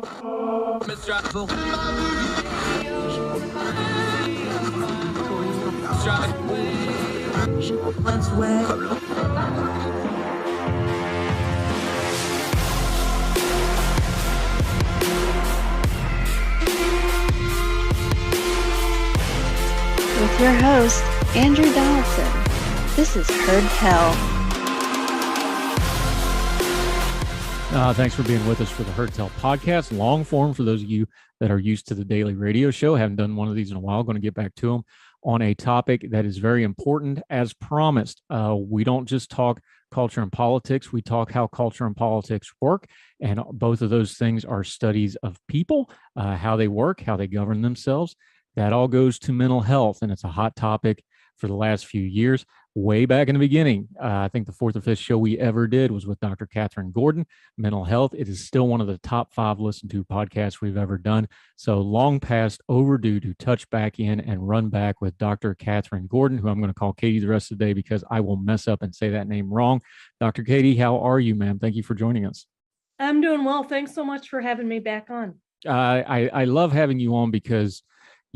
With your host, Andrew Donaldson. This is Heard Tell. Thanks for being with us for the Heard Tell podcast, long form for those of you that are used to the daily radio show. Haven't done one of these in a while. Going to get back to them on a topic that is very important, as promised. We don't just talk culture and politics. We talk how culture and politics work. And both of those things are studies of people, how they work, how they govern themselves. That all goes to mental health. And it's a hot topic for the last few years. Way back in the beginning, I think the fourth or fifth show we ever did was with Dr. Kathryn Gordon, mental health. It is still one of the top 5 listened to podcasts we've ever done. So long past overdue to touch back in and run back with Dr. Kathryn Gordon, who I'm going to call Katie the rest of the day because I will mess up and say that name wrong. Dr. Katie, how are you, ma'am? Thank you for joining us. I'm doing well. Thanks so much for having me back on. I love having you on because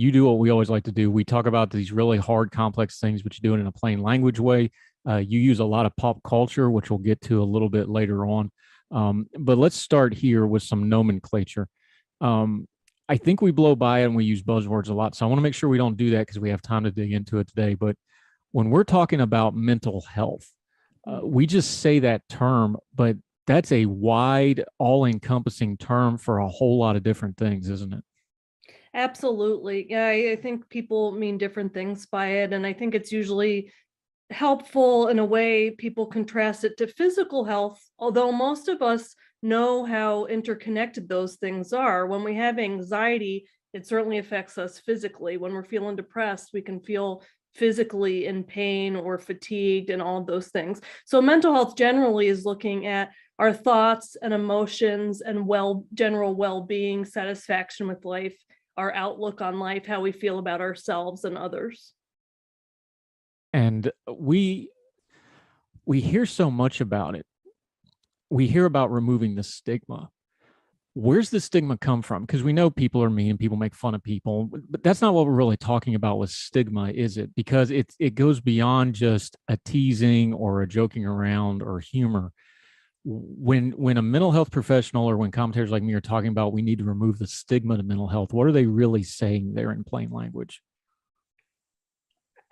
you do what we always like to do. We talk about these really hard, complex things, but you do it in a plain language way. You use a lot of pop culture, which we'll get to a little bit later on. But let's start here with some nomenclature. I think we blow by it and we use buzzwords a lot. So I want to make sure we don't do that because we have time to dig into it today. But when we're talking about mental health, we just say that term, but that's a wide, all-encompassing term for a whole lot of different things, isn't it? Absolutely. Yeah, I think people mean different things by it. And I think it's usually helpful in a way people contrast it to physical health, although most of us know how interconnected those things are. When we have anxiety, it certainly affects us physically. When we're feeling depressed, we can feel physically in pain or fatigued and all of those things. So mental health generally is looking at our thoughts and emotions and general well-being, satisfaction with life, our outlook on life, how we feel about ourselves and others. And we hear so much about it. We hear about removing the stigma. Where's the stigma come from? Because we know people are mean, people make fun of people, but that's not what we're really talking about with stigma, is it? Because it goes beyond just a teasing or a joking around or humor. When a mental health professional or when commentators like me are talking about we need to remove the stigma to mental health, what are they really saying there in plain language?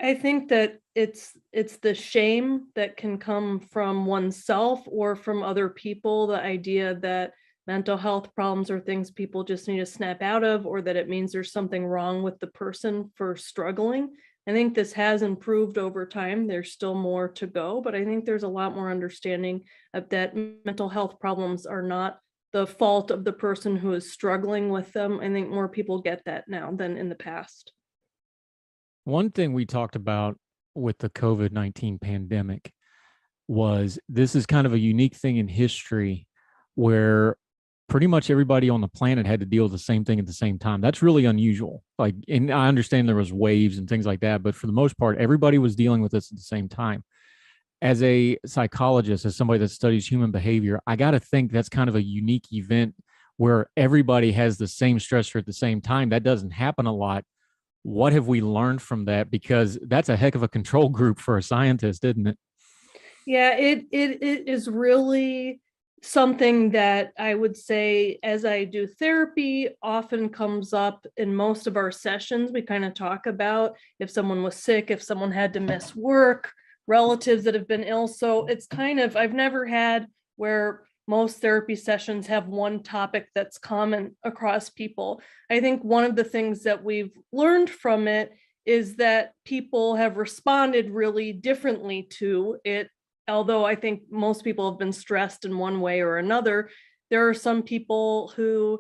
I think that it's the shame that can come from oneself or from other people, the idea that mental health problems are things people just need to snap out of, or that it means there's something wrong with the person for struggling. I think this has improved over time. There's still more to go, but I think there's a lot more understanding of that mental health problems are not the fault of the person who is struggling with them. I think more people get that now than in the past. One thing we talked about with the COVID-19 pandemic was this is kind of a unique thing in history where pretty much everybody on the planet had to deal with the same thing at the same time. That's really unusual. And I understand there was waves and things like that, but for the most part, everybody was dealing with this at the same time. As a psychologist, as somebody that studies human behavior, I got to think that's kind of a unique event where everybody has the same stressor at the same time. That doesn't happen a lot. What have we learned from that? Because that's a heck of a control group for a scientist, isn't it? Yeah, it is really something that I would say, as I do therapy, often comes up in most of our sessions. We kind of talk about if someone was sick, if someone had to miss work, relatives that have been ill. So it's kind of, I've never had where most therapy sessions have one topic that's common across people. I think one of the things that we've learned from it is that people have responded really differently to it. Although I think most people have been stressed in one way or another, there are some people who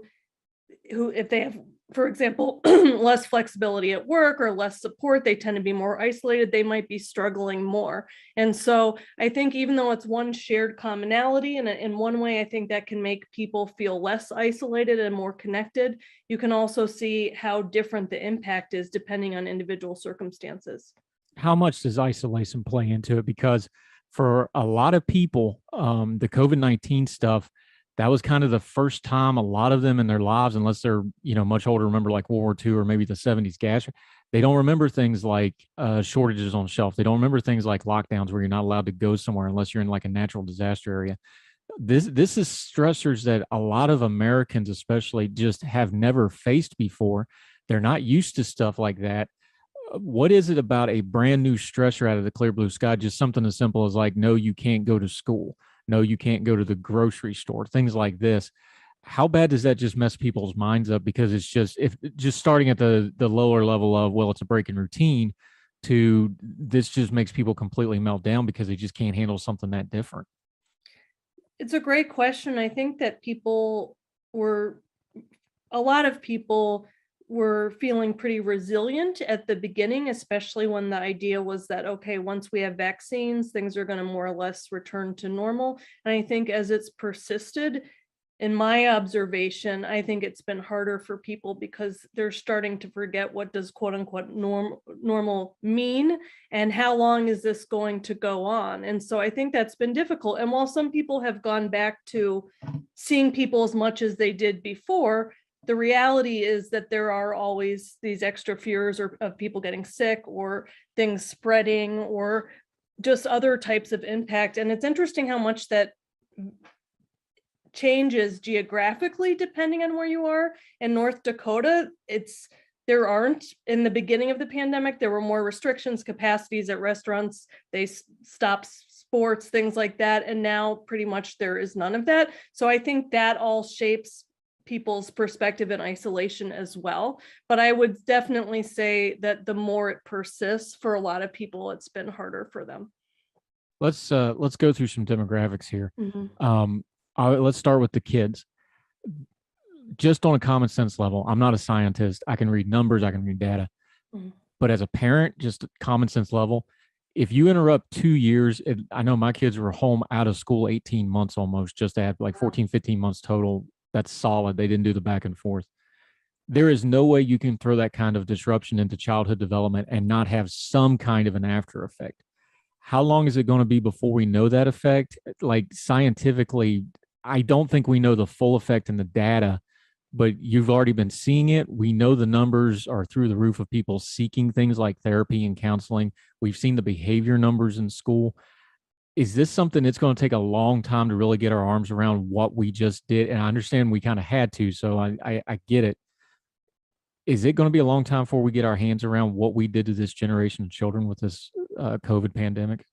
if they have, for example, less flexibility at work or less support, they tend to be more isolated, they might be struggling more. And so I think even though it's one shared commonality, and in one way, I think that can make people feel less isolated and more connected, you can also see how different the impact is depending on individual circumstances. How much does isolation play into it? Because for a lot of people, the COVID-19 stuff that was kind of the first time a lot of them in their lives, unless they're, much older, remember like World War II or maybe the 70s gas. They don't remember things like shortages on shelf. They don't remember things like lockdowns where you're not allowed to go somewhere unless you're in like a natural disaster area. This is stressors that a lot of Americans especially just have never faced before. They're not used to stuff like that. What is it about a brand new stressor out of the clear blue sky? Just something as simple as like, no, you can't go to school. No, you can't go to the grocery store, things like this. How bad does that just mess people's minds up? Because it's just, if just starting at the lower level of, well, it's a break in routine, to this just makes people completely melt down because they just can't handle something that different. It's a great question. I think that a lot of people were feeling pretty resilient at the beginning, especially when the idea was that, okay, once we have vaccines, things are going to more or less return to normal. And I think as it's persisted, in my observation, I think it's been harder for people because they're starting to forget what does quote unquote normal mean and how long is this going to go on. And so I think that's been difficult. And while some people have gone back to seeing people as much as they did before, the reality is that there are always these extra fears of people getting sick or things spreading or just other types of impact. And it's interesting how much that changes geographically depending on where you are. In North Dakota, there aren't, in the beginning of the pandemic, there were more restrictions, capacities at restaurants, they stopped sports, things like that. And now pretty much there is none of that. So I think that all shapes people's perspective in isolation as well. But I would definitely say that the more it persists for a lot of people, it's been harder for them. Let's go through some demographics here. Mm-hmm. Let's start with the kids. Just on a common sense level, I'm not a scientist. I can read numbers, I can read data. Mm-hmm. But as a parent, just common sense level, if you interrupt 2 years, I know my kids were home out of school 18 months almost, just to have like 14, 15 months total. That's solid. They didn't do the back and forth. There is no way you can throw that kind of disruption into childhood development and not have some kind of an after effect. How long is it going to be before we know that effect? Like scientifically, I don't think we know the full effect in the data, but you've already been seeing it. We know the numbers are through the roof of people seeking things like therapy and counseling. We've seen the behavior numbers in school. Is this something that's going to take a long time to really get our arms around what we just did? And I understand we kind of had to, so I get it. Is it going to be a long time before we get our hands around what we did to this generation of children with this COVID pandemic?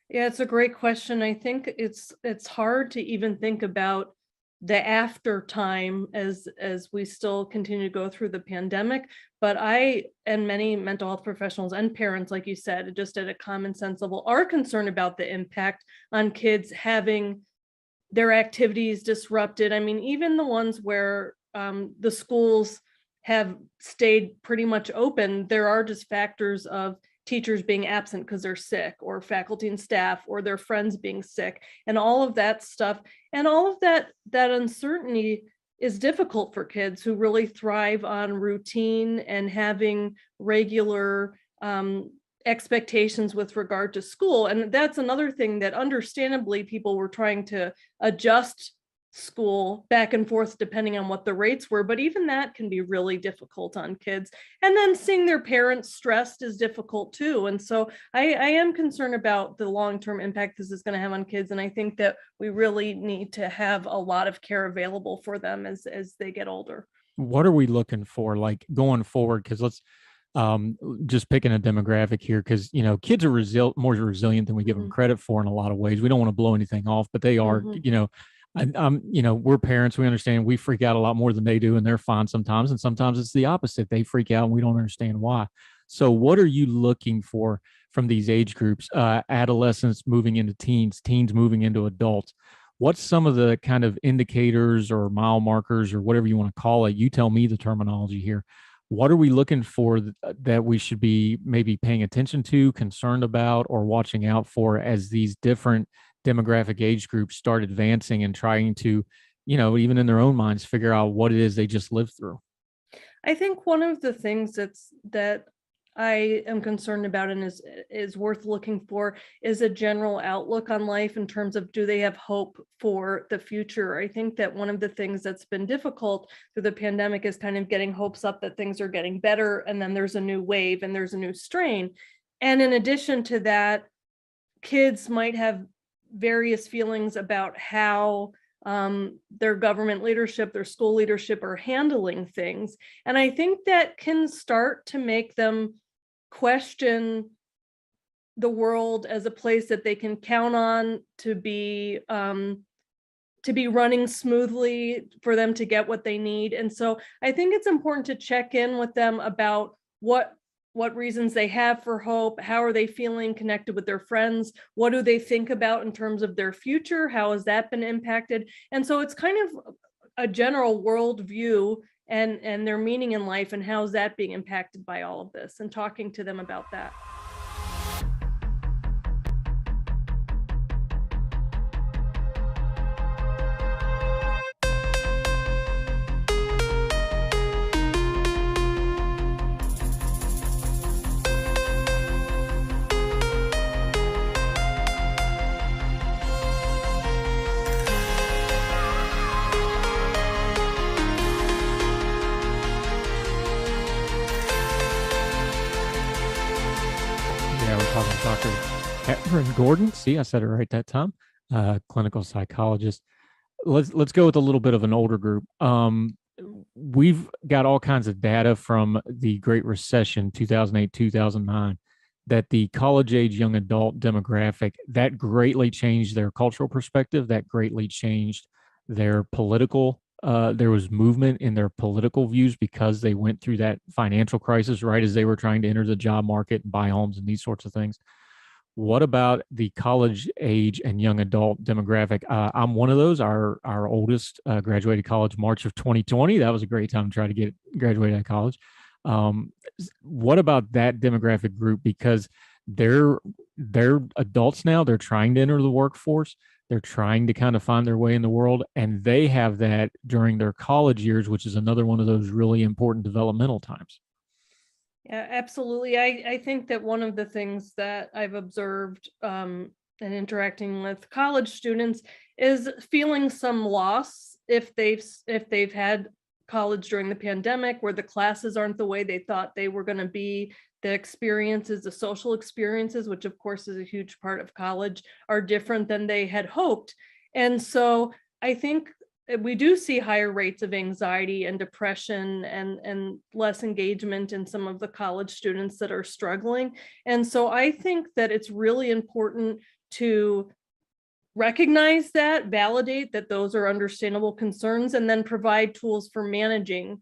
Yeah, it's a great question. I think it's hard to even think about the after time as we still continue to go through the pandemic. But I and many mental health professionals and parents, like you said, just at a common sense level, are concerned about the impact on kids having their activities disrupted. I mean, even the ones where the schools have stayed pretty much open, there are just factors of teachers being absent because they're sick, or faculty and staff or their friends being sick, and all of that stuff. And all of that uncertainty is difficult for kids who really thrive on routine and having regular expectations with regard to school. And that's another thing that understandably people were trying to adjust school back and forth depending on what the rates were, but even that can be really difficult on kids. And then seeing their parents stressed is difficult too. And so I am concerned about the long-term impact this is going to have on kids, and I think that we really need to have a lot of care available for them as they get older. What are we looking for, like, going forward? Because let's just picking a demographic here, because kids are more resilient than we give them credit for in a lot of ways. We don't want to blow anything off, but they are. We're parents. We understand we freak out a lot more than they do, and they're fine sometimes. And sometimes it's the opposite. They freak out and we don't understand why. So what are you looking for from these age groups? Adolescents moving into teens, teens moving into adults. What's some of the kind of indicators or mile markers or whatever you want to call it? You tell me the terminology here. What are we looking for that we should be maybe paying attention to, concerned about, or watching out for as these different demographic age groups start advancing and trying to, even in their own minds, figure out what it is they just lived through? I think one of the things that I am concerned about and is worth looking for is a general outlook on life in terms of, do they have hope for the future? I think that one of the things that's been difficult through the pandemic is kind of getting hopes up that things are getting better, and then there's a new wave and there's a new strain. And in addition to that, kids might have various feelings about how their government leadership, their school leadership are handling things. And I think that can start to make them question the world as a place that they can count on to be running smoothly, for them to get what they need. And so I think it's important to check in with them about what reasons they have for hope, how are they feeling connected with their friends, what do they think about in terms of their future, how has that been impacted? And so it's kind of a general worldview and their meaning in life, and how is that being impacted by all of this, and talking to them about that. Dr. Kathryn Gordon. See, I said it right that time. Clinical psychologist. Let's go with a little bit of an older group. We've got all kinds of data from the Great Recession, 2008, 2009, that the college age young adult demographic, that greatly changed their cultural perspective, that greatly changed their political. There was movement in their political views because they went through that financial crisis right as they were trying to enter the job market and buy homes and these sorts of things. What about the college age and young adult demographic? I'm one of those. Our oldest graduated college March of 2020. That was a great time to try to get graduated out of college. What about that demographic group? Because they're adults now. They're trying to enter the workforce. They're trying to kind of find their way in the world, and they have that during their college years, which is another one of those really important developmental times. Yeah, absolutely. I think that one of the things that I've observed and interacting with college students is feeling some loss if they've had college during the pandemic, where the classes aren't the way they thought they were going to be. The experiences, the social experiences, which of course is a huge part of college, are different than they had hoped. And so I think we do see higher rates of anxiety and depression and less engagement in some of the college students that are struggling. And so I think that it's really important to recognize that, validate that those are understandable concerns, and then provide tools for managing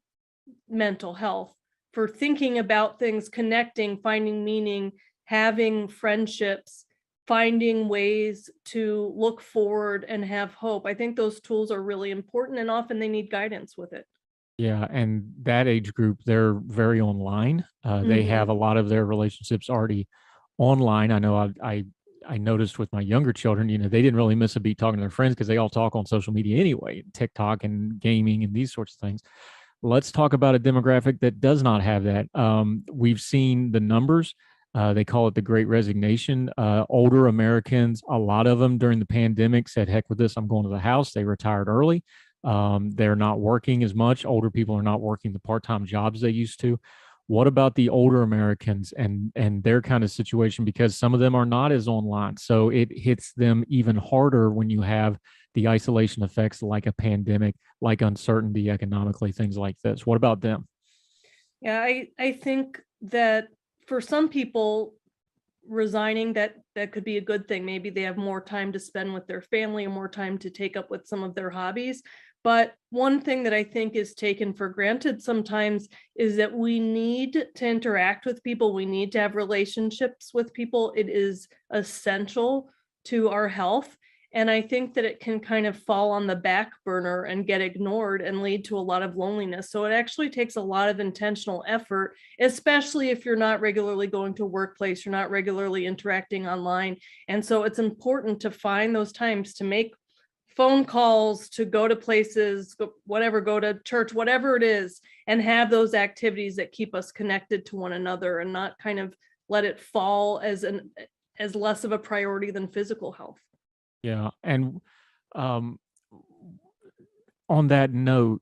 mental health, for thinking about things, connecting, finding meaning, having friendships, finding ways to look forward and have hope. I think those tools are really important, and often they need guidance with it. Yeah, and that age group, they're very online. They have a lot of their relationships already online. I know I noticed with my younger children, they didn't really miss a beat talking to their friends because they all talk on social media anyway, TikTok and gaming and these sorts of things. Let's talk about a demographic that does not have that. We've seen the numbers. They call it the Great Resignation. Older Americans, a lot of them during the pandemic said, heck with this, I'm going to the house. They retired early. They're not working as much. Older people are not working the part-time jobs they used to. What about the older Americans and their kind of situation? Because some of them are not as online. So it hits them even harder when you have the isolation effects like a pandemic, like uncertainty economically, things like this. What about them? Yeah, I think that for some people, resigning, that could be a good thing. Maybe they have more time to spend with their family and more time to take up with some of their hobbies. But one thing that I think is taken for granted sometimes is that we need to interact with people. We need to have relationships with people. It is essential to our health. And I think that it can kind of fall on the back burner and get ignored and lead to a lot of loneliness. So it actually takes a lot of intentional effort, especially if you're not regularly going to a workplace, you're not regularly interacting online. And so it's important to find those times to make phone calls, to go to places, whatever, go to church, whatever it is, and have those activities that keep us connected to one another and not kind of let it fall as less of a priority than physical health. Yeah. And on that note,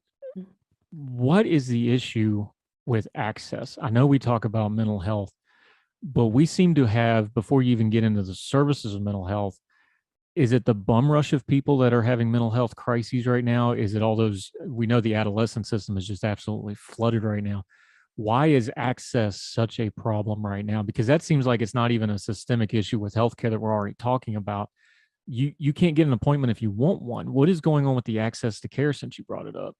what is the issue with access? I know we talk about mental health, but we seem to have, before you even get into the services of mental health, is it the bum rush of people that are having mental health crises right now? Is it all those, we know the adolescent system is just absolutely flooded right now. Why is access such a problem right now? Because that seems like it's not even a systemic issue with healthcare that we're already talking about. You can't get an appointment if you want one. What is going on with the access to care since you brought it up?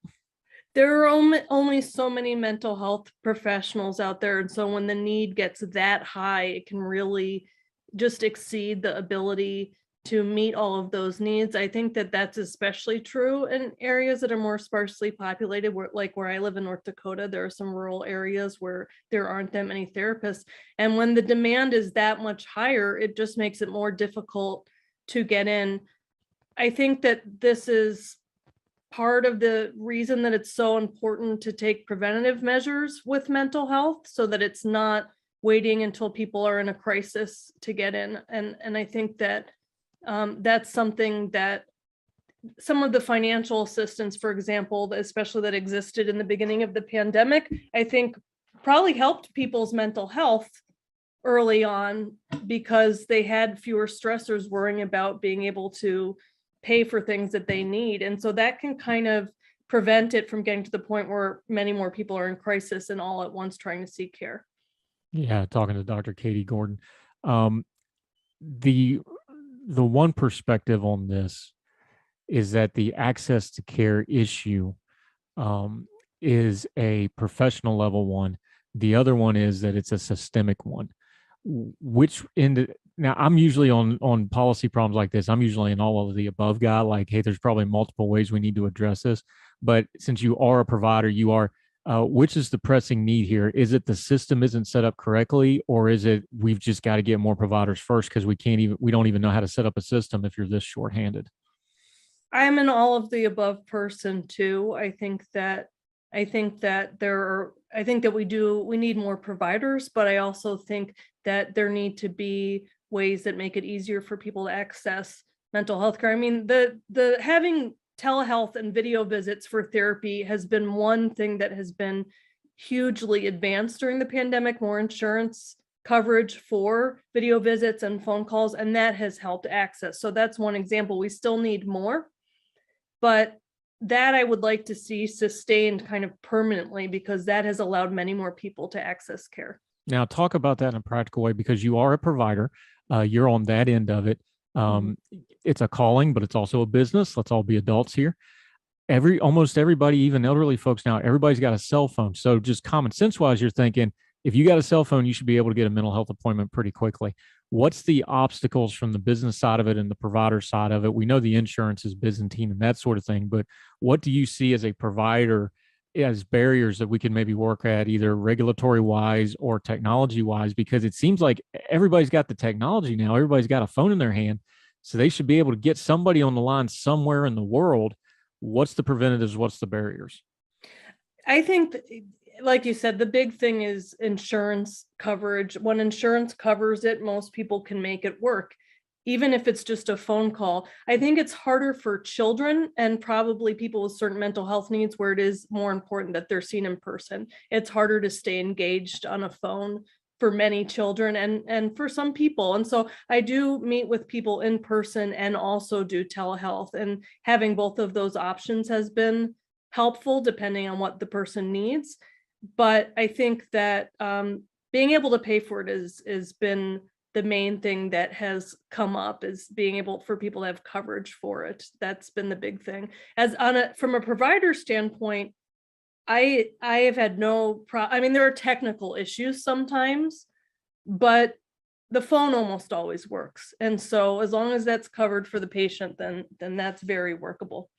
There are only so many mental health professionals out there. And so when the need gets that high, it can really just exceed the ability to meet all of those needs. I think that that's especially true in areas that are more sparsely populated, like where I live in North Dakota. There are some rural areas where there aren't that many therapists. And when the demand is that much higher, it just makes it more difficult to get in. I think that this is part of the reason that it's so important to take preventative measures with mental health, so that it's not waiting until people are in a crisis to get in. And I think that that's something that some of the financial assistance, for example, especially that existed in the beginning of the pandemic, I think probably helped people's mental health early on, because they had fewer stressors worrying about being able to pay for things that they need. And so that can kind of prevent it from getting to the point where many more people are in crisis and all at once trying to seek care. Yeah, talking to Dr. Katie Gordon. The one perspective on this is that the access to care issue is a professional level one. The other one is that it's a systemic one. Now I'm usually on policy problems like this, I'm usually an all of the above guy, like, hey, there's probably multiple ways we need to address this. But since you are a provider, you are, which is the pressing need here? Is it the system isn't set up correctly, or is it we've just got to get more providers first because we don't even know how to set up a system if you're this shorthanded? I'm an all of the above person too. I think that we need more providers, but I also think that there need to be ways that make it easier for people to access mental health care. I mean, the having telehealth and video visits for therapy has been one thing that has been hugely advanced during the pandemic, more insurance coverage for video visits and phone calls, and that has helped access. So that's one example. We still need more, but that I would like to see sustained kind of permanently, because that has allowed many more people to access care. Now, talk about that in a practical way, because you are a provider. You're on that end of it. It's a calling, but it's also a business. Let's all be adults here. Almost everybody, even elderly folks now, everybody's got a cell phone. So just common sense wise, you're thinking, if you got a cell phone, you should be able to get a mental health appointment pretty quickly. What's the obstacles from the business side of it and the provider side of it? We know the insurance is Byzantine and that sort of thing, but what do you see as a provider as barriers that we can maybe work at, either regulatory wise or technology wise? Because it seems like everybody's got the technology now. Everybody's got a phone in their hand, so they should be able to get somebody on the line somewhere in the world. What's the preventatives? What's the barriers? I think, like you said, the big thing is insurance coverage. When insurance covers it, most people can make it work, even if it's just a phone call. I think it's harder for children and probably people with certain mental health needs, where it is more important that they're seen in person. It's harder to stay engaged on a phone for many children and for some people. And so I do meet with people in person and also do telehealth, and having both of those options has been helpful depending on what the person needs. But I think that being able to pay for it has been the main thing that has come up, is being able for people to have coverage for it. That's been the big thing. From a provider standpoint, I have had no problem. I mean, there are technical issues sometimes, but the phone almost always works. And so as long as that's covered for the patient, then that's very workable.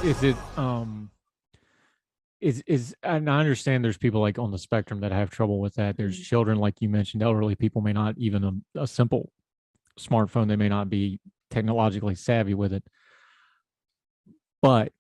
is it is and I understand there's people like on the spectrum that have trouble with that. There's children, like you mentioned, elderly people may not even a simple smartphone, they may not be technologically savvy with it. But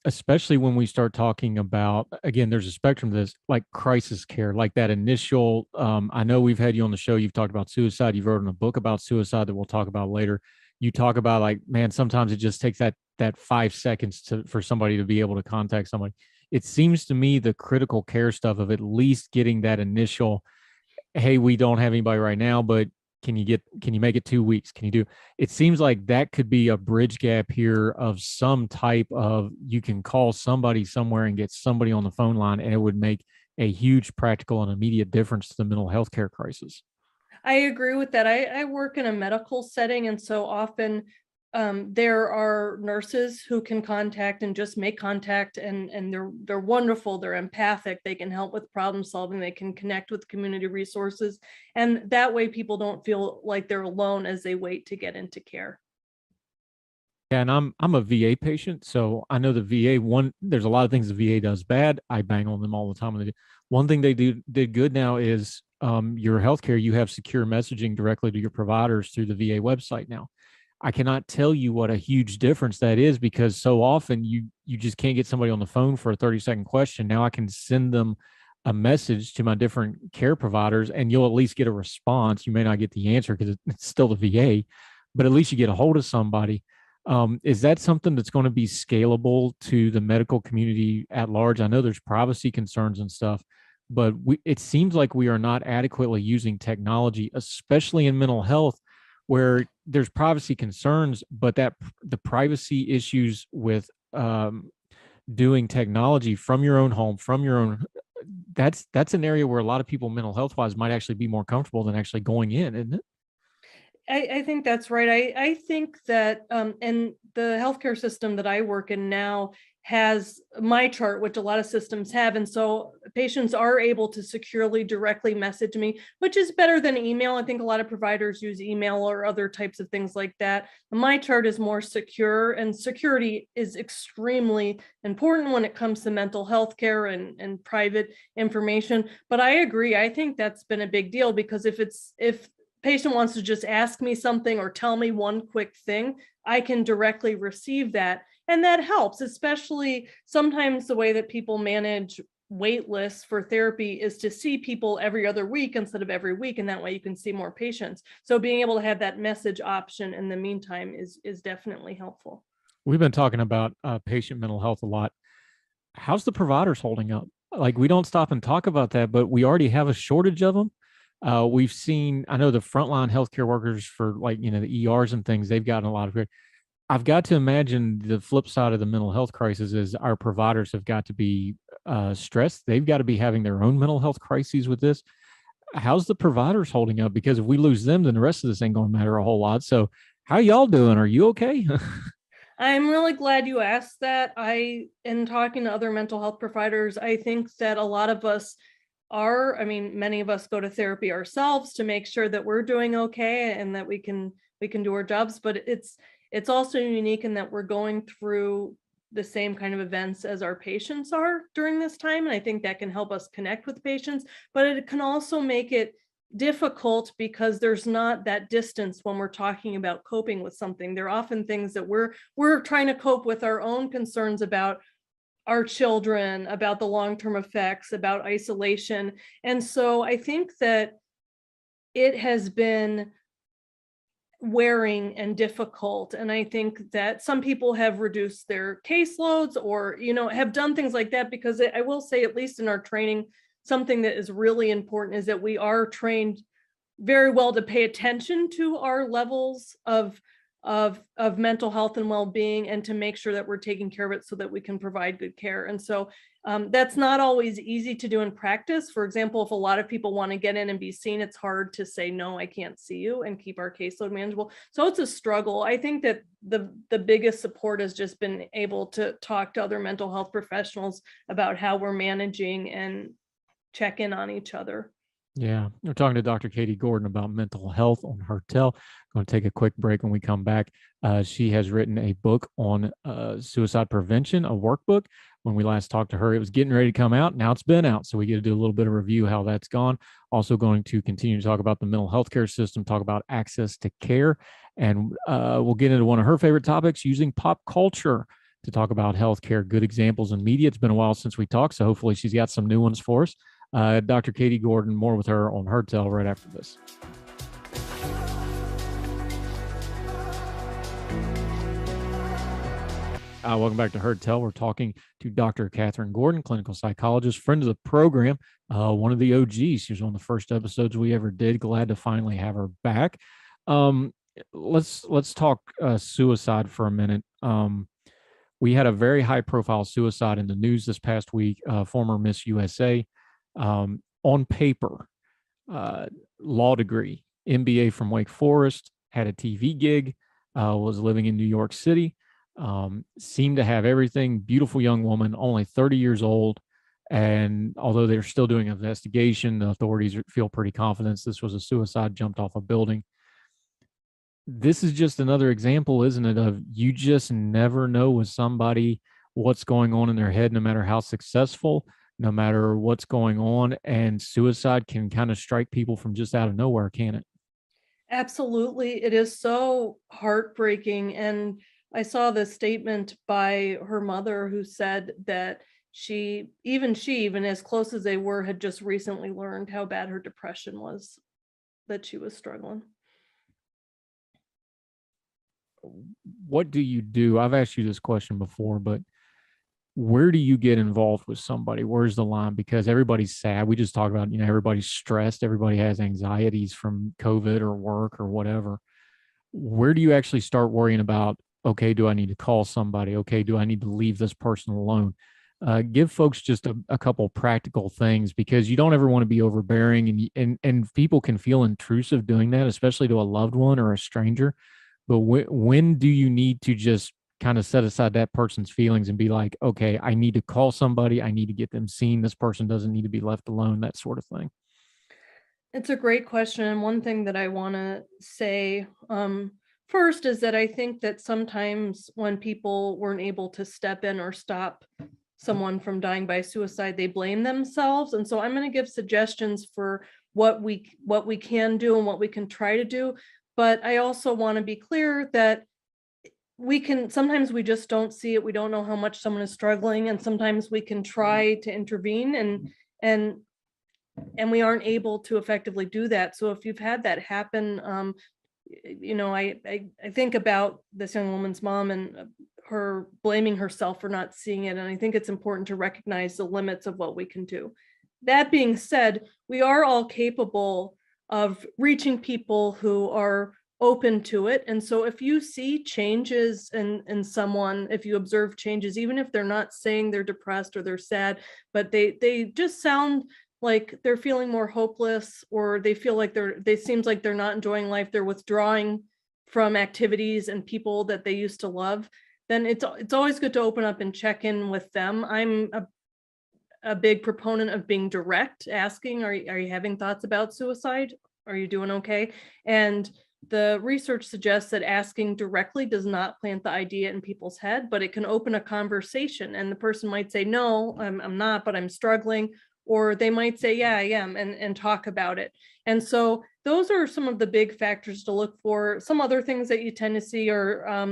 especially when we start talking about, again, there's a spectrum of this, like crisis care, like that initial, I know we've had you on the show, you've talked about suicide, you've written a book about suicide that we'll talk about later. You talk about like, man, sometimes it just takes that 5 seconds for somebody to be able to contact somebody. It seems to me the critical care stuff of at least getting that initial, hey, we don't have anybody right now, but can you make it 2 weeks? Can you do, it seems like that could be a bridge gap here of some type of, you can call somebody somewhere and get somebody on the phone line, and it would make a huge practical and immediate difference to the mental health care crisis. I agree with that. I work in a medical setting, and so often there are nurses who can contact and just make contact, and they're wonderful. They're empathic. They can help with problem solving. They can connect with community resources, and that way people don't feel like they're alone as they wait to get into care. Yeah, and I'm a VA patient, so I know the VA, there's a lot of things the VA does bad. I bang on them all the time. One thing they did good now is your healthcare, you have secure messaging directly to your providers through the VA website now. I cannot tell you what a huge difference that is, because so often you just can't get somebody on the phone for a 30-second question. Now I can send them a message to my different care providers, and you'll at least get a response. You may not get the answer because it's still the VA, but at least you get a hold of somebody. Is that something that's going to be scalable to the medical community at large? I know there's privacy concerns and stuff, but it seems like we are not adequately using technology, especially in mental health, where there's privacy concerns, but the privacy issues with doing technology from your own home, from your own, that's an area where a lot of people mental health wise might actually be more comfortable than actually going in, isn't it? I think that's right. I think that, and the healthcare system that I work in now has my chart, which a lot of systems have. And so patients are able to securely directly message me, which is better than email. I think a lot of providers use email or other types of things like that. My chart is more secure, and security is extremely important when it comes to mental health care and private information. But I agree. I think that's been a big deal, because if patient wants to just ask me something or tell me one quick thing, I can directly receive that. And that helps, especially sometimes the way that people manage wait lists for therapy is to see people every other week instead of every week. And that way you can see more patients. So being able to have that message option in the meantime is definitely helpful. We've been talking about patient mental health a lot. How's the providers holding up? Like, we don't stop and talk about that, but we already have a shortage of them. We've seen, I know the frontline healthcare workers for, like, the ERs and things, they've gotten a lot of it. I've got to imagine the flip side of the mental health crisis is our providers have got to be stressed. They've got to be having their own mental health crises with this. How's the providers holding up? Because if we lose them, then the rest of this ain't going to matter a whole lot. So how y'all doing? Are you okay? I'm really glad you asked that. In talking to other mental health providers, I think that a lot of us many of us go to therapy ourselves to make sure that we're doing okay and that we can do our jobs, but it's also unique in that we're going through the same kind of events as our patients are during this time. And I think that can help us connect with patients, but it can also make it difficult because there's not that distance when we're talking about coping with something. There are often things that we're trying to cope with our own concerns about our children, about the long-term effects, about isolation. And so I think that it has been wearing and difficult. And I think that some people have reduced their caseloads or, have done things like that, because I will say, at least in our training, something that is really important is that we are trained very well to pay attention to our levels of mental health and well-being, and to make sure that we're taking care of it so that we can provide good care. And so that's not always easy to do in practice. For example, if a lot of people want to get in and be seen, it's hard to say, no, I can't see you, and keep our caseload manageable. So it's a struggle. I think that the biggest support has just been able to talk to other mental health professionals about how we're managing and check in on each other. Yeah, we're talking to Dr. Katie Gordon about mental health on Hertel. Going to take a quick break. When we come back, she has written a book on suicide prevention, a workbook. When we last talked to her, it was getting ready to come out. Now it's been out, so we get to do a little bit of review how that's gone. Also, going to continue to talk about the mental health care system, talk about access to care, and we'll get into one of her favorite topics, using pop culture to talk about healthcare, good examples in media. It's been a while since we talked, so hopefully she's got some new ones for us. Dr. Katie Gordon, more with her on Hertel right after this. Welcome back to Hertel. We're talking to Dr. Kathryn Gordon, clinical psychologist, friend of the program, one of the OGs. She was one of the first episodes we ever did. Glad to finally have her back. Let's talk suicide for a minute. We had a very high-profile suicide in the news this past week. Former Miss USA. On paper, law degree, MBA from Wake Forest, had a TV gig, was living in New York City, seemed to have everything. Beautiful young woman, only 30 years old. And although they're still doing an investigation, the authorities feel pretty confident this was a suicide, jumped off a building. This is just another example, isn't it, of you just never know with somebody what's going on in their head, no matter how successful, no matter what's going on, and suicide can kind of strike people from just out of nowhere, can it? Absolutely. It is so heartbreaking. And I saw this statement by her mother who said that she, even as close as they were, had just recently learned how bad her depression was, that she was struggling. What do you do? I've asked you this question before, but where do you get involved with somebody? Where's the line? Because everybody's sad. We just talked about, everybody's stressed. Everybody has anxieties from COVID or work or whatever. Where do you actually start worrying about, okay, do I need to call somebody? Okay, do I need to leave this person alone? Give folks just a couple practical things, because you don't ever want to be overbearing, and people can feel intrusive doing that, especially to a loved one or a stranger. But when do you need to just kind of set aside that person's feelings and be like, okay, I need to call somebody. I need to get them seen. This person doesn't need to be left alone, that sort of thing. It's a great question. And one thing that I want to say first is that I think that sometimes when people weren't able to step in or stop someone from dying by suicide, they blame themselves. And so I'm going to give suggestions for what we can do and what we can try to do. But I also want to be clear that sometimes we just don't see it. We don't know how much someone is struggling. And sometimes we can try to intervene and we aren't able to effectively do that. So if you've had that happen, I think about this young woman's mom and her blaming herself for not seeing it. And I think it's important to recognize the limits of what we can do. That being said, we are all capable of reaching people who are open to it. And so if you see changes in someone, if you observe changes, even if they're not saying they're depressed or they're sad, but they just sound like they're feeling more hopeless, or they feel like they seems like they're not enjoying life, they're withdrawing from activities and people that they used to love, then it's always good to open up and check in with them. I'm a big proponent of being direct, asking, are you having thoughts about suicide? Are you doing okay? And the research suggests that asking directly does not plant the idea in people's head, but it can open a conversation. And the person might say, no, I'm not, but I'm struggling. Or they might say, yeah, I am, and talk about it. And so those are some of the big factors to look for. Some other things that you tend to see are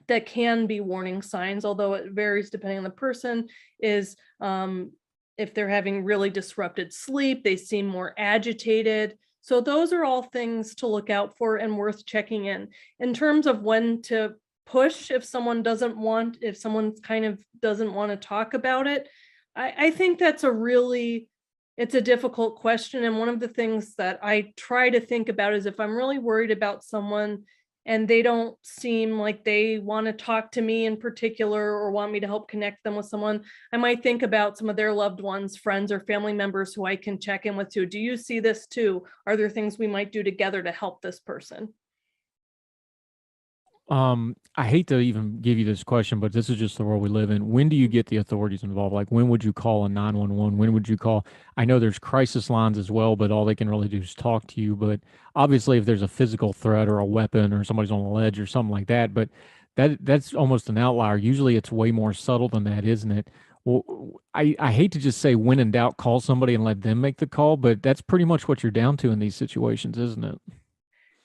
that can be warning signs, although it varies depending on the person, is if they're having really disrupted sleep, they seem more agitated. So those are all things to look out for and worth checking in. In terms of when to push, if someone kind of doesn't want to talk about it, I think that's it's a difficult question. And one of the things that I try to think about is if I'm really worried about someone and they don't seem like they want to talk to me in particular or want me to help connect them with someone, I might think about some of their loved ones, friends, or family members who I can check in with too. Do you see this too? Are there things we might do together to help this person? I hate to even give you this question, but this is just the world we live in. When do you get the authorities involved? Like, when would you call a 911? When would you call? I know there's crisis lines as well, but all they can really do is talk to you. But obviously, if there's a physical threat or a weapon or somebody's on the ledge or something like that, but that's almost an outlier. Usually, it's way more subtle than that, isn't it? Well, I hate to just say when in doubt, call somebody and let them make the call, but that's pretty much what you're down to in these situations, isn't it?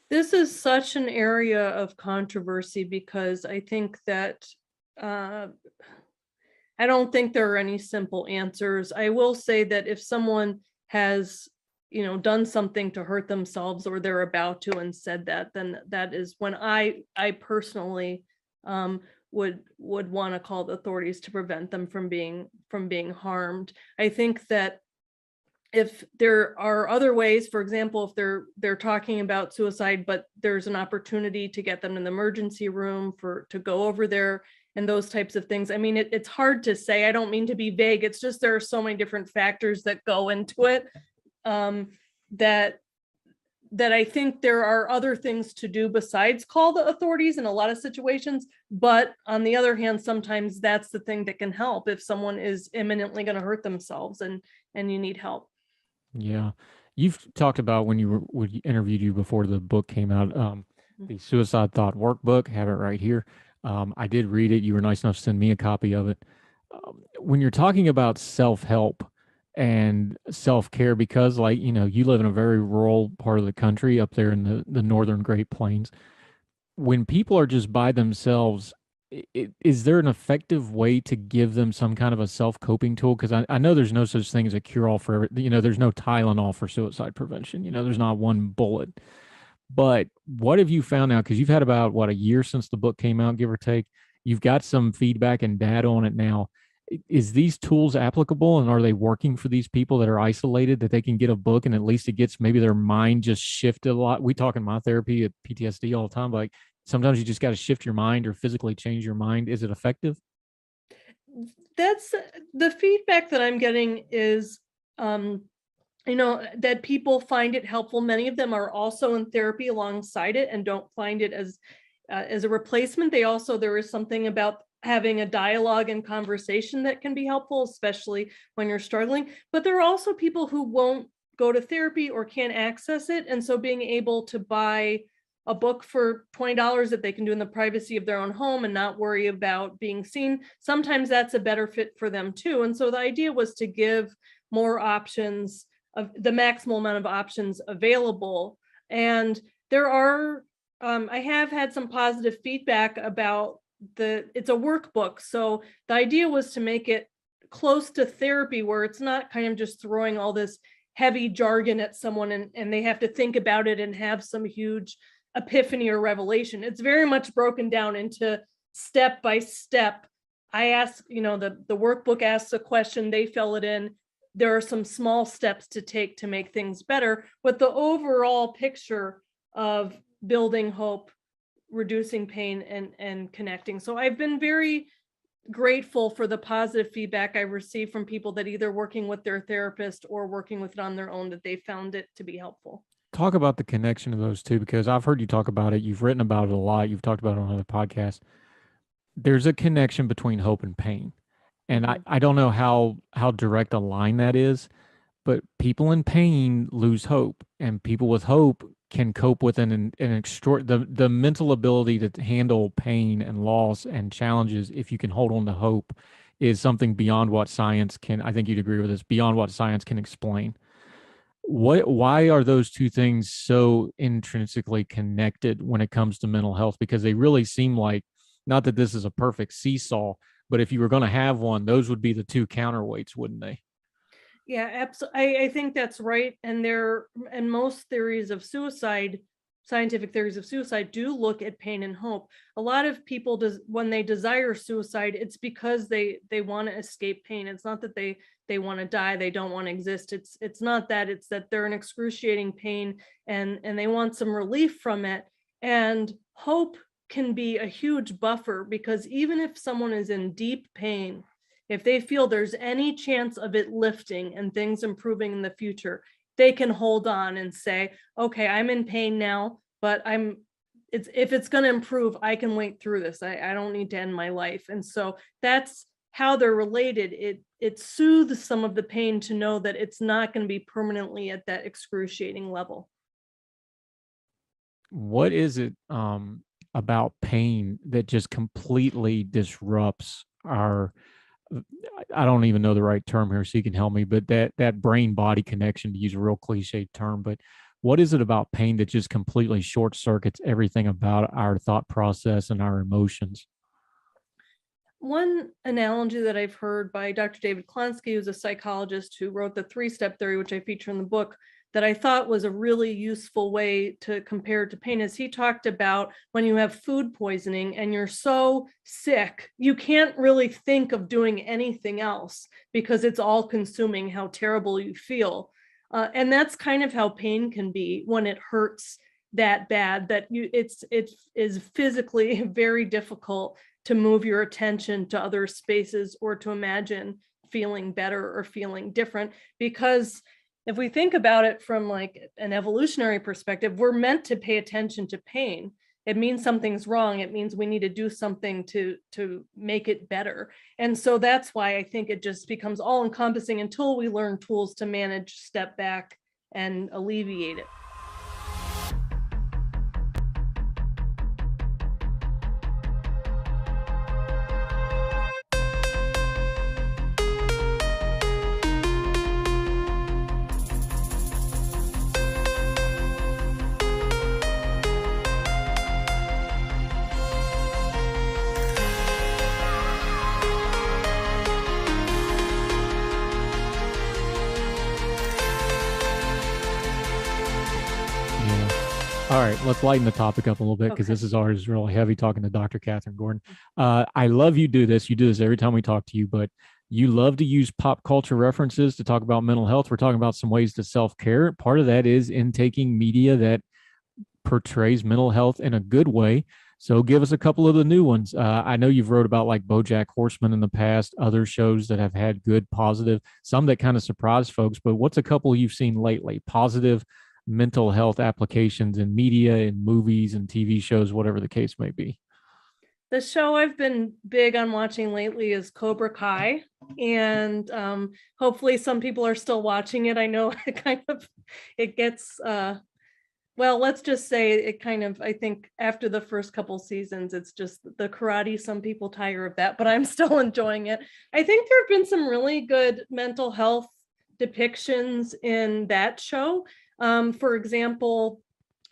This is such an area of controversy because I think that uh, I don't think there are any simple answers. I will say that if someone has, done something to hurt themselves or they're about to and said that, then that is when I personally would want to call the authorities to prevent them from being harmed. I think that if there are other ways, for example, if they're talking about suicide, but there's an opportunity to get them in the emergency room to go over there and those types of things. I mean, it's hard to say. I don't mean to be vague. It's just there are so many different factors that go into it, that I think there are other things to do besides call the authorities in a lot of situations. But on the other hand, sometimes that's the thing that can help if someone is imminently going to hurt themselves and you need help. Yeah. You've talked about when we interviewed you before the book came out, the Suicide Thought Workbook. Have it right here. I did read it. You were nice enough to send me a copy of it. When you're talking about self-help and self-care, because you live in a very rural part of the country up there in the northern Great Plains, when people are just by themselves, is there an effective way to give them some kind of a self-coping tool? Because I know there's no such thing as a cure-all for, there's no Tylenol for suicide prevention. There's not one bullet. But what have you found now? Because you've had about, a year since the book came out, give or take. You've got some feedback and data on it now. Is these tools applicable, and are they working for these people that are isolated, that they can get a book and at least it gets maybe their mind just shifted a lot? We talk in my therapy at PTSD all the time, like sometimes you just got to shift your mind or physically change your mind. Is it effective? That's the feedback that I'm getting is, that people find it helpful. Many of them are also in therapy alongside it and don't find it as a replacement. There is something about having a dialogue and conversation that can be helpful, especially when you're struggling. But there are also people who won't go to therapy or can't access it. And so being able to buy a book for $20 that they can do in the privacy of their own home and not worry about being seen, sometimes that's a better fit for them too. And so the idea was to give more options, of the maximal amount of options available. And there are, I have had some positive feedback about it's a workbook. So the idea was to make it close to therapy, where it's not kind of just throwing all this heavy jargon at someone and they have to think about it and have some huge epiphany or revelation. It's very much broken down into step by step. I ask, the workbook asks a question, they fill it in. There are some small steps to take to make things better, but the overall picture of building hope, reducing pain, and connecting. So I've been very grateful for the positive feedback I received from people that either working with their therapist or working with it on their own, that they found it to be helpful. Talk about the connection of those two, because I've heard you talk about it. You've written about it a lot. You've talked about it on other podcasts. There's a connection between hope and pain. And I don't know how direct a line that is, but people in pain lose hope, and people with hope can cope with the mental ability to handle pain and loss and challenges. If you can hold on to hope, is something beyond what science can, I think you'd agree with this, beyond what science can explain. Why are those two things so intrinsically connected when it comes to mental health? Because they really seem like, not that this is a perfect seesaw, but if you were going to have one, those would be the two counterweights, wouldn't they? Yeah, absolutely. I think that's right. And most theories of suicide, scientific theories of suicide, do look at pain and hope. A lot of people, when they desire suicide, it's because they want to escape pain. It's not that they want to die, they don't want to exist. It's not that. It's that they're in excruciating pain and they want some relief from it. And hope can be a huge buffer, because even if someone is in deep pain, if they feel there's any chance of it lifting and things improving in the future, they can hold on and say, okay, I'm in pain now, but I'm if it's going to improve, I can wait through this. I don't need to end my life. And so that's how they're related. It soothes some of the pain to know that it's not going to be permanently at that excruciating level. What is it about pain that just completely disrupts our, I don't even know the right term here, so you can help me, but that brain body connection, to use a real cliche term, but what is it about pain that just completely short circuits everything about our thought process and our emotions? One analogy that I've heard by Dr. David Klonsky, who's a psychologist who wrote the 3-step theory, which I feature in the book, that I thought was a really useful way to compare to pain, is he talked about when you have food poisoning and you're so sick, you can't really think of doing anything else because it's all consuming how terrible you feel. And that's kind of how pain can be when it hurts that bad, that it is physically very difficult to move your attention to other spaces or to imagine feeling better or feeling different. Because if we think about it from like an evolutionary perspective, we're meant to pay attention to pain. It means something's wrong. It means we need to do something to make it better. And so that's why I think it just becomes all encompassing until we learn tools to manage, step back, and alleviate it. All right, let's lighten the topic up a little bit because Okay. this is always really heavy talking to Dr. Kathryn Gordon. I love you do this. You do this every time we talk to you, but you love to use pop culture references to talk about mental health. We're talking about some ways to self-care. Part of that is in taking media that portrays mental health in a good way. So give us a couple of the new ones. I know you've wrote about like BoJack Horseman in the past, other shows that have had good, positive, some that kind of surprise folks. But what's a couple you've seen lately? Positive mental health applications in media and movies and TV shows, whatever the case may be. The show I've been big on watching lately is Cobra Kai, and hopefully some people are still watching it. I know it gets, well, let's just say it kind of, I think after the first couple seasons, it's just the karate. Some people tire of that, but I'm still enjoying it. I think there have been some really good mental health depictions in that show. For example,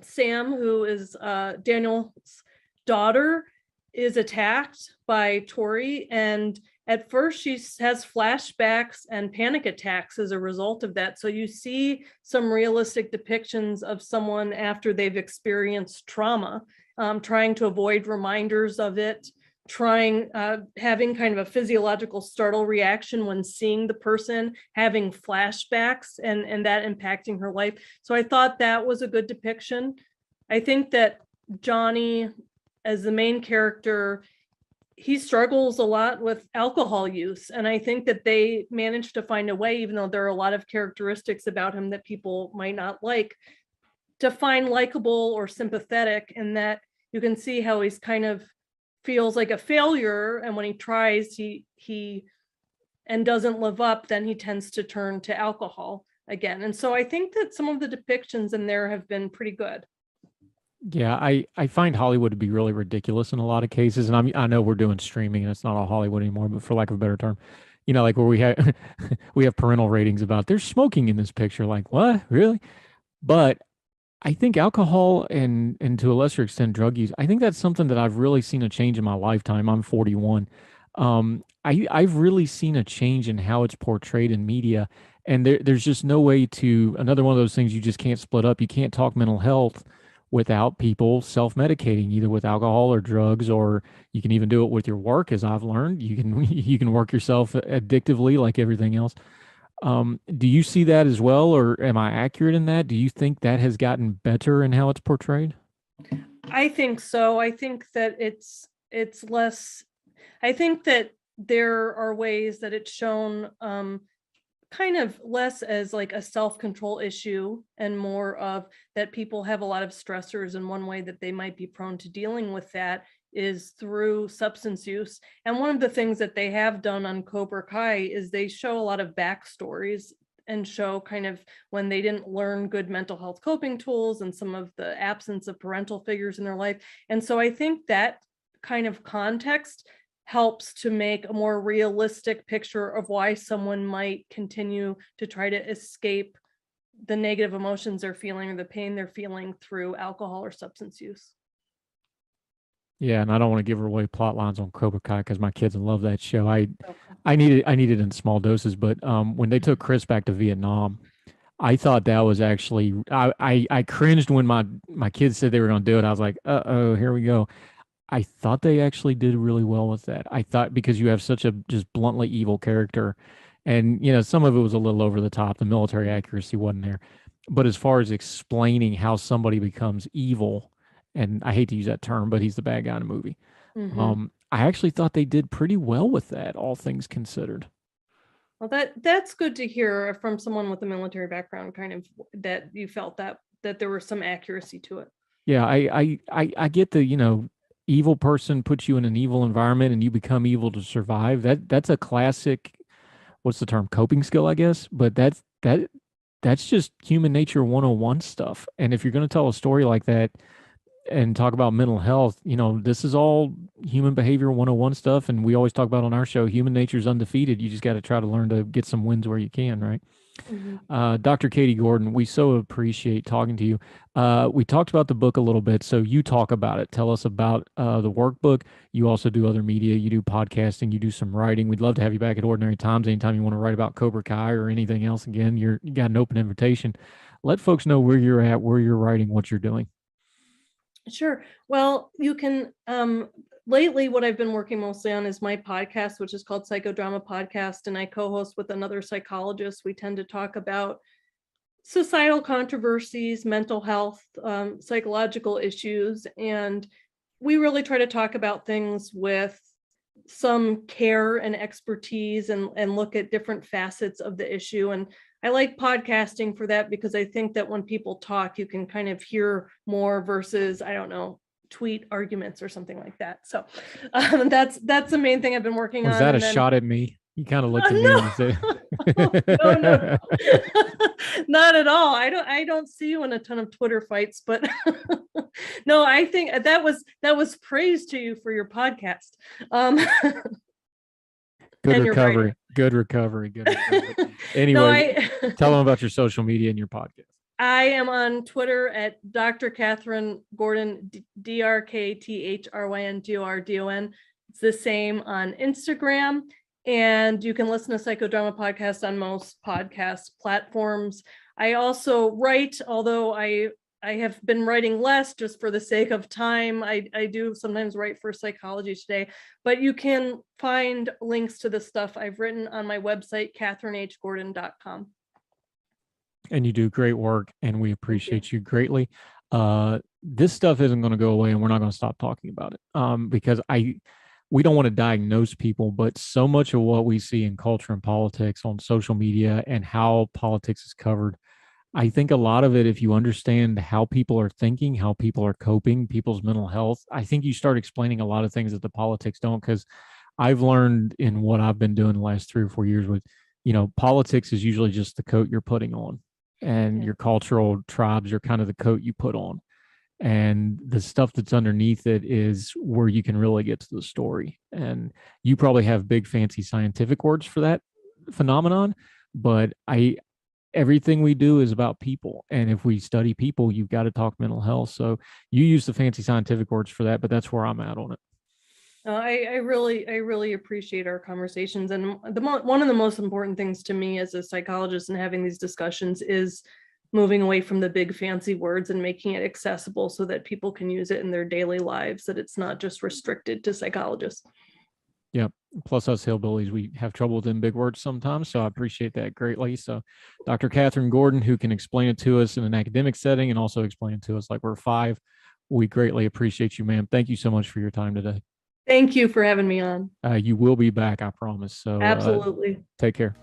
Sam, who is Daniel's daughter, is attacked by Tori, and at first she has flashbacks and panic attacks as a result of that. So you see some realistic depictions of someone after they've experienced trauma, trying to avoid reminders of it, having kind of a physiological startle reaction when seeing the person, having flashbacks, and that impacting her life. So I thought that was a good depiction. I think that Johnny, as the main character, he struggles a lot with alcohol use. And I think that they managed to find a way, even though there are a lot of characteristics about him that people might not like, to find likable or sympathetic, in that you can see how he's kind of feels like a failure, and when he tries he and doesn't live up, then he tends to turn to alcohol again. And so I think that some of the depictions in there have been pretty good. Yeah, I find Hollywood to be really ridiculous in a lot of cases, and I know we're doing streaming and it's not all Hollywood anymore, but for lack of a better term, you know, like where we have we have parental ratings about there's smoking in this picture, like what, really? But I think alcohol and to a lesser extent drug use, I think that's something that I've really seen a change in my lifetime. I'm 41. I've really seen a change in how it's portrayed in media, and there's just no way to, another one of those things you just can't split up. You can't talk mental health without people self-medicating either with alcohol or drugs, or you can even do it with your work, as I've learned. You can you can work yourself addictively like everything else. Do you see that as well, or am I accurate in that? Do you think that has gotten better in how it's portrayed? I think so. I think that it's less, I think that there are ways that it's shown kind of less as like a self-control issue and more of that people have a lot of stressors, and one way that they might be prone to dealing with that is through substance use. And one of the things that they have done on Cobra Kai is they show a lot of backstories and show kind of when they didn't learn good mental health coping tools and some of the absence of parental figures in their life. And so I think that kind of context helps to make a more realistic picture of why someone might continue to try to escape the negative emotions they're feeling or the pain they're feeling through alcohol or substance use. Yeah, and I don't want to give away plot lines on Cobra Kai because my kids love that show. I need it in small doses, but when they took Chris back to Vietnam, I thought that was actually I cringed when my kids said they were going to do it. I was like, uh-oh, here we go. I thought they actually did really well with that. I thought because you have such a just bluntly evil character, and some of it was a little over the top. The military accuracy wasn't there, but as far as explaining how somebody becomes evil, and I hate to use that term, but he's the bad guy in the movie. I actually thought they did pretty well with that, all things considered. Well, that's good to hear from someone with a military background, kind of that you felt that there was some accuracy to it. Yeah, I get the evil person puts you in an evil environment and you become evil to survive. That's a classic, what's the term, coping skill, I guess. But that's just human nature 101 stuff. And if you're going to tell a story like that and talk about mental health, this is all human behavior 101 stuff. And we always talk about on our show, human nature is undefeated. You just got to try to learn to get some wins where you can, right? Dr. Katie Gordon, we so appreciate talking to you. We talked about the book a little bit, so you talk about it. Tell us about the workbook. You also do other media. You do podcasting. You do some writing. We'd love to have you back at Ordinary Times anytime you want to write about Cobra Kai or anything else. Again, you got an open invitation. Let folks know where you're at, where you're writing, what you're doing. Sure. Well, you can, lately what I've been working mostly on is my podcast, which is called Psychodrama Podcast, and I co-host with another psychologist. We tend to talk about societal controversies, mental health, psychological issues, and we really try to talk about things with some care and expertise and look at different facets of the issue. And I like podcasting for that because I think that when people talk, you can kind of hear more versus, I don't know, tweet arguments or something like that. So that's the main thing I've been working on. Was that a shot at me? You kind of looked at me and said, no, not at all. I don't see you in a ton of Twitter fights, but no, I think that was praise to you for your podcast. Good recovery. Anyway, tell them about your social media and your podcast. I am on Twitter at Dr. Kathryn Gordon, DrKathryn It's the same on Instagram. And you can listen to Psychodrama Podcast on most podcast platforms. I also write, although I have been writing less just for the sake of time. I do sometimes write for Psychology Today, but you can find links to the stuff I've written on my website, KathrynHGordon.com. And you do great work, and we appreciate you greatly. This stuff isn't going to go away, and we're not going to stop talking about it because we don't want to diagnose people, but so much of what we see in culture and politics on social media and how politics is covered, I think a lot of it, if you understand how people are thinking, how people are coping, people's mental health, I think you start explaining a lot of things that the politics don't. Because I've learned in what I've been doing the last 3 or 4 years with, politics is usually just the coat you're putting on, and your cultural tribes are kind of the coat you put on. And the stuff that's underneath it is where you can really get to the story. And you probably have big fancy scientific words for that phenomenon, but everything we do is about people. And if we study people, you've got to talk mental health. So you use the fancy scientific words for that, but that's where I'm at on it. I really appreciate our conversations. And one of the most important things to me as a psychologist and having these discussions is moving away from the big fancy words and making it accessible so that people can use it in their daily lives, that it's not just restricted to psychologists. Yeah. Plus us hillbillies, we have trouble with them big words sometimes. So I appreciate that greatly. So Dr. Kathryn Gordon, who can explain it to us in an academic setting and also explain it to us like we're 5, we greatly appreciate you, ma'am. Thank you so much for your time today. Thank you for having me on. You will be back, I promise. So absolutely. Take care.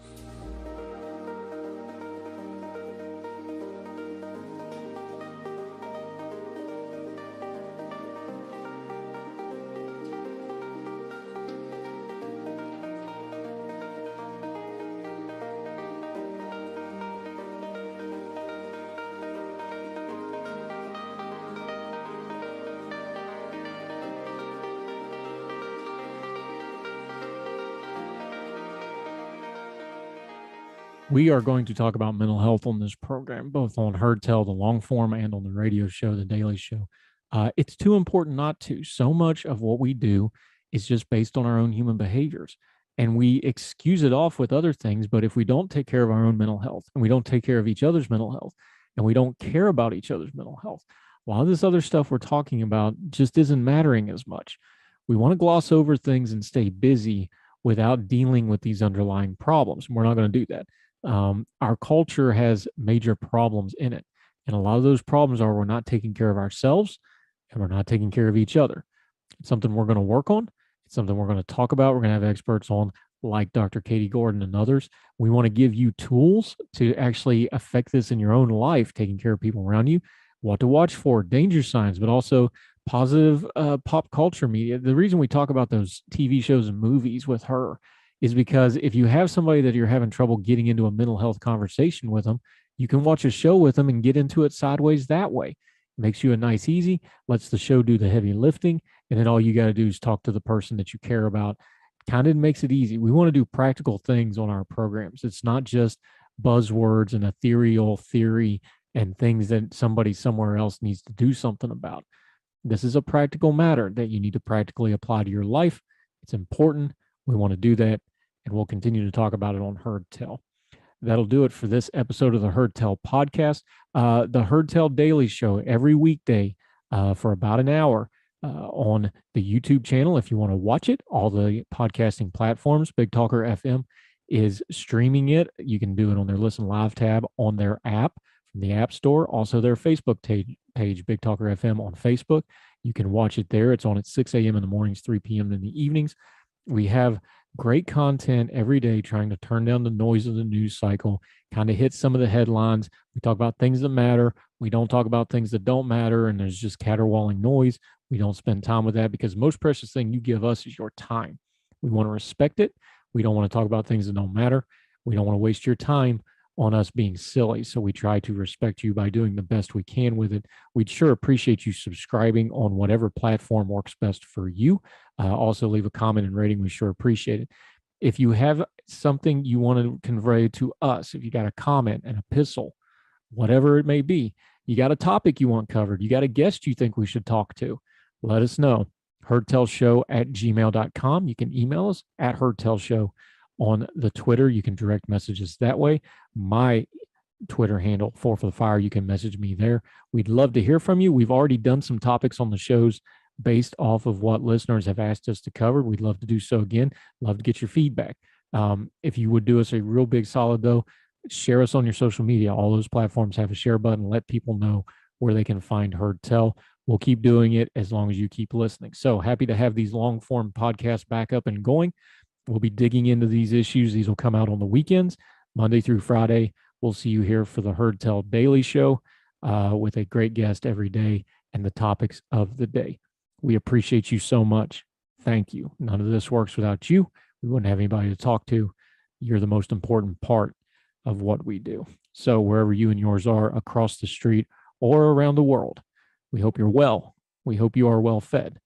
We are going to talk about mental health on this program, both on Heard Tell, the long form, and on the radio show, the Daily Show. It's too important not to. So much of what we do is just based on our own human behaviors. And we excuse it off with other things. But if we don't take care of our own mental health, and we don't take care of each other's mental health, and we don't care about each other's mental health, a lot of this other stuff we're talking about just isn't mattering as much. We want to gloss over things and stay busy without dealing with these underlying problems. We're not going to do that. Our culture has major problems in it. And a lot of those problems are we're not taking care of ourselves and we're not taking care of each other. It's something we're going to work on. It's something we're going to talk about. We're going to have experts on like Dr. Katie Gordon and others. We want to give you tools to actually affect this in your own life, taking care of people around you, what to watch for, danger signs, but also positive pop culture media. The reason we talk about those TV shows and movies with her is because if you have somebody that you're having trouble getting into a mental health conversation with them, you can watch a show with them and get into it sideways that way. It makes you a nice easy, lets the show do the heavy lifting, and then all you got to do is talk to the person that you care about. Kind of makes it easy. We want to do practical things on our programs. It's not just buzzwords and ethereal theory and things that somebody somewhere else needs to do something about. This is a practical matter that you need to practically apply to your life. It's important. We want to do that, and we'll continue to talk about it on Heard Tell. That'll do it for this episode of the Heard Tell podcast. The Heard Tell Daily Show every weekday for about an hour on the YouTube channel. If you want to watch it, all the podcasting platforms, Big Talker FM is streaming it. You can do it on their Listen Live tab on their app from the App Store. Also, their Facebook page, Big Talker FM on Facebook. You can watch it there. It's on at 6 a.m. in the mornings, 3 p.m. in the evenings. We have great content every day trying to turn down the noise of the news cycle, kind of hit some of the headlines. We talk about things that matter. We don't talk about things that don't matter, and there's just caterwauling noise. We don't spend time with that because the most precious thing you give us is your time. We want to respect it. We don't want to talk about things that don't matter. We don't want to waste your time on us being silly. So we try to respect you by doing the best we can with it. We'd sure appreciate you subscribing on whatever platform works best for you. Also leave a comment and rating. We sure appreciate it. If you have something you want to convey to us, if you got a comment, an epistle, whatever it may be, you got a topic you want covered, you got a guest you think we should talk to, let us know. heardtellshow@gmail.com. You can email us at heardtellshow. On the Twitter, you can direct messages that way. My Twitter handle, 4 for the Fire, you can message me there. We'd love to hear from you. We've already done some topics on the shows based off of what listeners have asked us to cover. We'd love to do so again. Love to get your feedback. If you would do us a real big solid, though, share us on your social media. All those platforms have a share button. Let people know where they can find Heard Tell. We'll keep doing it as long as you keep listening. So happy to have these long form podcasts back up and going. We'll be digging into these issues. These will come out on the weekends, Monday through Friday. We'll see you here for the Heard Tell Daily Show with a great guest every day and the topics of the day. We appreciate you so much. Thank you. None of this works without you. We wouldn't have anybody to talk to. You're the most important part of what we do. So wherever you and yours are across the street or around the world, we hope you're well. We hope you are well fed.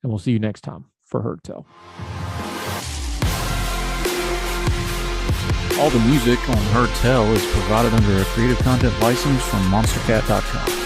And we'll see you next time for Heard Tell. All the music on Heard Tell is provided under a Creative Content license from monstercat.com.